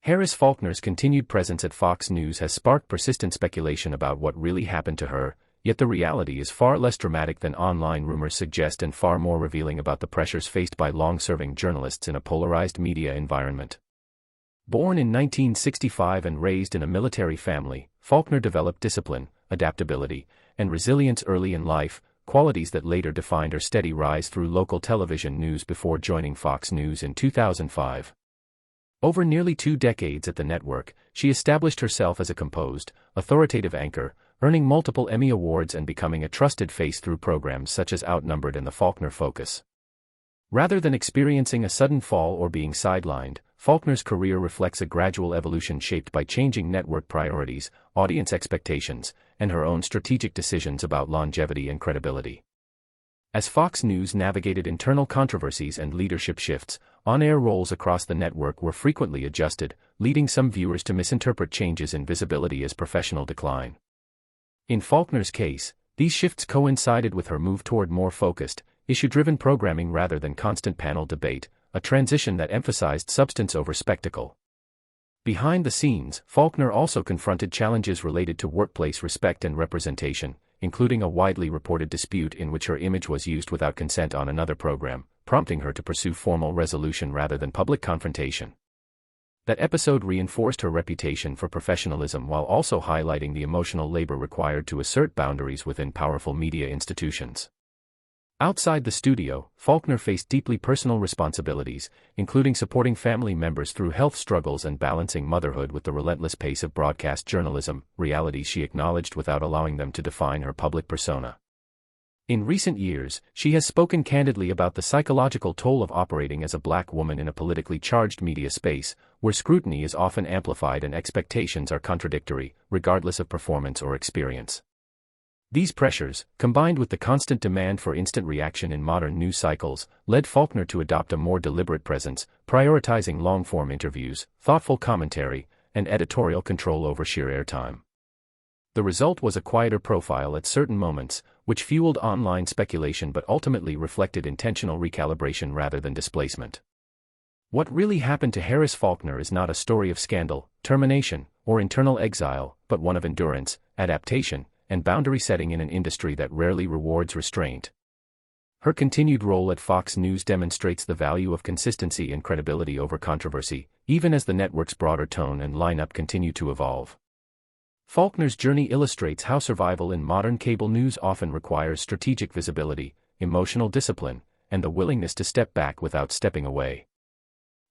Harris Faulkner's continued presence at Fox News has sparked persistent speculation about what really happened to her, yet the reality is far less dramatic than online rumors suggest and far more revealing about the pressures faced by long-serving journalists in a polarized media environment. Born in 1965 and raised in a military family, Faulkner developed discipline, adaptability, and resilience early in life, qualities that later defined her steady rise through local television news before joining Fox News in 2005. Over nearly 2 decades at the network, she established herself as a composed, authoritative anchor, earning multiple Emmy Awards and becoming a trusted face through programs such as Outnumbered and the Faulkner Focus. Rather than experiencing a sudden fall or being sidelined, Faulkner's career reflects a gradual evolution shaped by changing network priorities, audience expectations, and her own strategic decisions about longevity and credibility. As Fox News navigated internal controversies and leadership shifts, on-air roles across the network were frequently adjusted, leading some viewers to misinterpret changes in visibility as professional decline. In Faulkner's case, these shifts coincided with her move toward more focused, issue-driven programming rather than constant panel debate, a transition that emphasized substance over spectacle. Behind the scenes, Faulkner also confronted challenges related to workplace respect and representation, including a widely reported dispute in which her image was used without consent on another program, prompting her to pursue formal resolution rather than public confrontation. That episode reinforced her reputation for professionalism while also highlighting the emotional labor required to assert boundaries within powerful media institutions. Outside the studio, Faulkner faced deeply personal responsibilities, including supporting family members through health struggles and balancing motherhood with the relentless pace of broadcast journalism, realities she acknowledged without allowing them to define her public persona. In recent years, she has spoken candidly about the psychological toll of operating as a Black woman in a politically charged media space, where scrutiny is often amplified and expectations are contradictory, regardless of performance or experience. These pressures, combined with the constant demand for instant reaction in modern news cycles, led Faulkner to adopt a more deliberate presence, prioritizing long-form interviews, thoughtful commentary, and editorial control over sheer airtime. The result was a quieter profile at certain moments, which fueled online speculation but ultimately reflected intentional recalibration rather than displacement. What really happened to Harris Faulkner is not a story of scandal, termination, or internal exile, but one of endurance, adaptation, and boundary setting in an industry that rarely rewards restraint. Her continued role at Fox News demonstrates the value of consistency and credibility over controversy, even as the network's broader tone and lineup continue to evolve. Faulkner's journey illustrates how survival in modern cable news often requires strategic visibility, emotional discipline, and the willingness to step back without stepping away.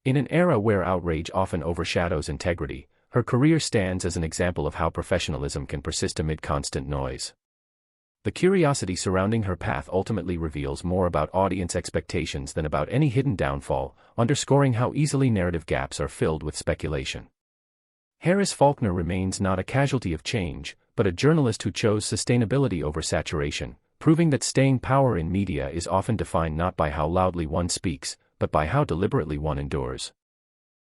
In an era where outrage often overshadows integrity, her career stands as an example of how professionalism can persist amid constant noise. The curiosity surrounding her path ultimately reveals more about audience expectations than about any hidden downfall, underscoring how easily narrative gaps are filled with speculation. Harris Faulkner remains not a casualty of change, but a journalist who chose sustainability over saturation, proving that staying power in media is often defined not by how loudly one speaks, but by how deliberately one endures.